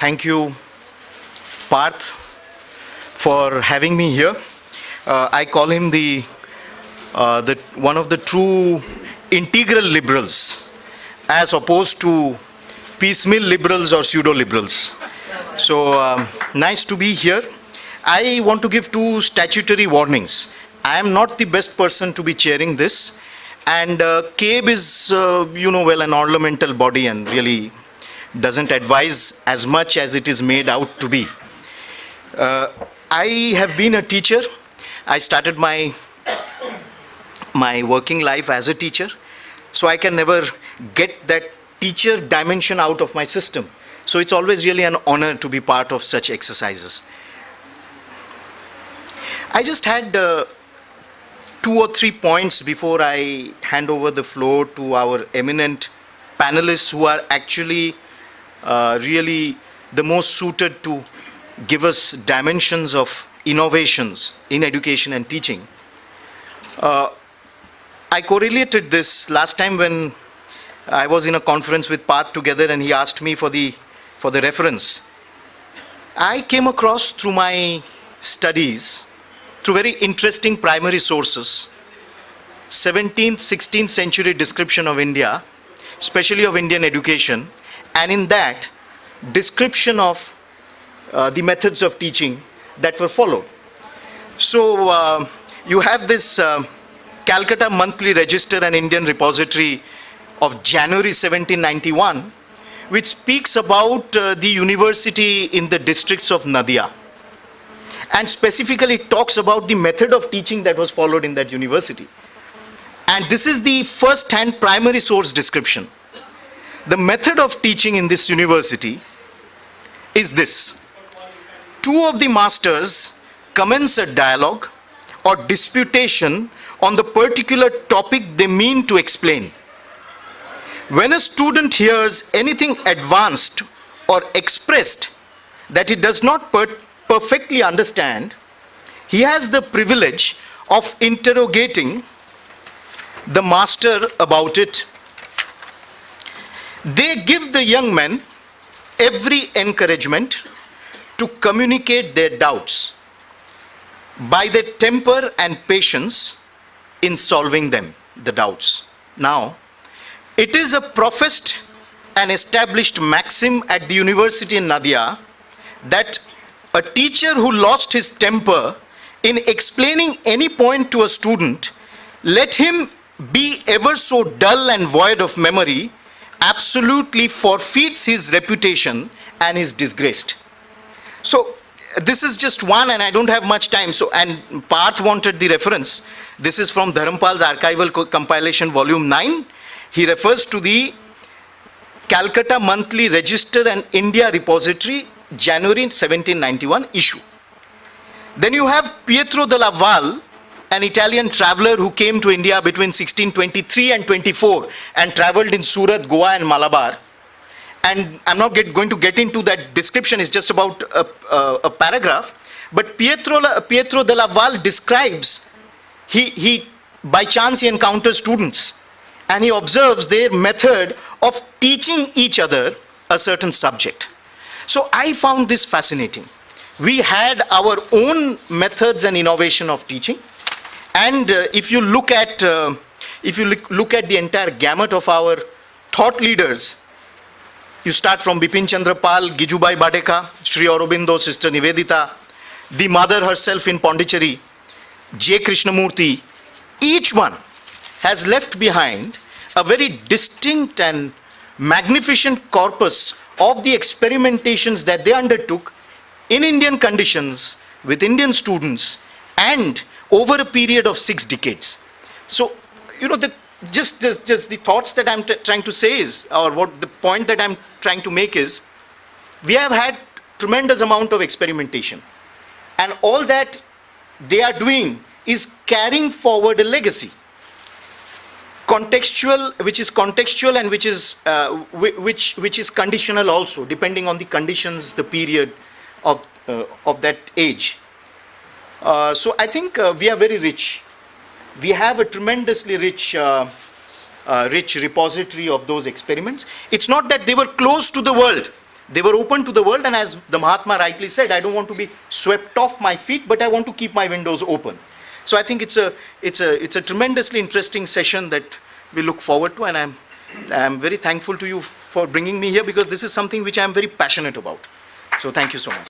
thank you, Parth, for having me here. I call him the one of the true integral liberals, as opposed to piecemeal liberals or pseudo-liberals. So nice to be here. I want to give two statutory warnings. I am not the best person to be chairing this, and CABE is, well, an ornamental body and really doesn't advise as much as it is made out to be. I have been a teacher. I started my working life as a teacher, so I can never get that teacher dimension out of my system. So it's always really an honor to be part of such exercises. I just had 2 or 3 points before I hand over the floor to our eminent panelists, who are actually really the most suited to give us dimensions of innovations in education and teaching. I correlated this last time when I was in a conference with Parth together, and he asked me for the reference. I came across through my studies, through very interesting primary sources, 17th, 16th century description of India, especially of Indian education, and in that, description of the methods of teaching that were followed. So you have this Calcutta Monthly Register and Indian Repository of January 1791, which speaks about the university in the districts of Nadia, and specifically talks about the method of teaching that was followed in that university. And this is the first-hand primary source description. The method of teaching in this university is this: 2 of the masters commence a dialogue or disputation on the particular topic they mean to explain. When a student hears anything advanced or expressed that he does not perfectly understand, he has the privilege of interrogating the master about it. They give the young men every encouragement to communicate their doubts by their temper and patience in solving them, the doubts. Now, it is a professed and established maxim at the university in Nadia that a teacher who lost his temper in explaining any point to a student, let him be ever so dull and void of memory, absolutely forfeits his reputation and is disgraced. So this is just one, and I don't have much time. So, and Parth wanted the reference. This is from Dharampal's archival compilation, volume 9. He refers to the Calcutta Monthly Register and India Repository, January 1791 issue. Then you have Pietro della Valle, an Italian traveler who came to India between 1623 and 24 and traveled in Surat, Goa and Malabar. And I'm not going to get into that description, it's just about a paragraph. But Pietro della Valle describes, he by chance he encounters students and he observes their method of teaching each other a certain subject. So I found this fascinating. We had our own methods and innovation of teaching. And if you look at the entire gamut of our thought leaders, you start from Bipin Chandra Pal, Gijubai Badeka, Sri Aurobindo, Sister Nivedita, the mother herself in Pondicherry, J. Krishnamurti. Each one has left behind a very distinct and magnificent corpus of the experimentations that they undertook in Indian conditions with Indian students and over a period of 6 decades. So, just the thoughts that I'm trying to say is, or what the point that I'm trying to make is, we have had tremendous amount of experimentation, and all that they are doing is carrying forward a legacy, which is contextual and which is conditional also, depending on the conditions, the period of that age. So I think we are very rich. We have a tremendously rich repository of those experiments. It's not that they were closed to the world. They were open to the world, and as the Mahatma rightly said, I don't want to be swept off my feet, but I want to keep my windows open. So I think it's a tremendously interesting session that we look forward to, and I'm very thankful to you for bringing me here, because this is something which I'm very passionate about. So thank you so much.